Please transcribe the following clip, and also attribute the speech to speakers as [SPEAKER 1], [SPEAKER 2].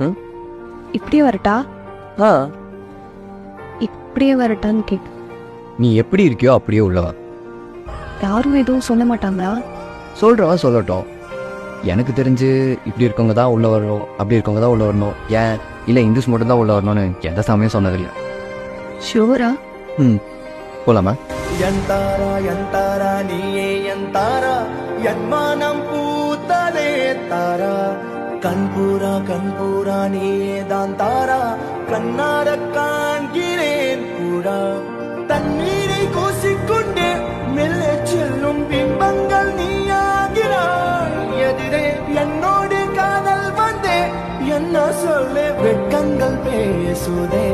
[SPEAKER 1] ம்
[SPEAKER 2] இப்படியே வரட்டா?
[SPEAKER 1] ஆ
[SPEAKER 2] இப்படியே வரட்டான்னு கேட்கு.
[SPEAKER 1] நீ எப்படி இருக்கியோ அப்படியே உள்ளவா.
[SPEAKER 2] யாரும் எதுவும் சொல்ல மாட்டாங்களா?
[SPEAKER 1] சொல்கிறவன் சொல்லட்டும். எனக்கு தெரிஞ்சு இப்படி இருக்கவங்க தான் உள்ளே வரணும், அப்படி இருக்கவங்க தான் உள்ளே வரணும், ஏன் இல்லை இந்துஸ் மட்டும் தான் உள்ளே வரணும்னு எந்த சாமியும் சொன்னதில்லை.
[SPEAKER 2] ஷுவரா?
[SPEAKER 1] ம் போலாமா?
[SPEAKER 3] ಎಂತಾರಾ ಎಂತಾರಾ ನೀಯೇ ಎಂತಾರಾ ಯನ್ಮಾನಂ பூத்ததே தாரா கண்பூரா நீயே தான் தாரா கண்ணார காண்கிறேன் கூடா தண்ணீரை கூசிக்கொண்டே மெல்ல செல்லும் பிம்பங்கள் நீயாகிறாய் எதிரே என்னோடு காதல் வந்தே என்ன சொல்ல வெட்கங்கள் பேசுதே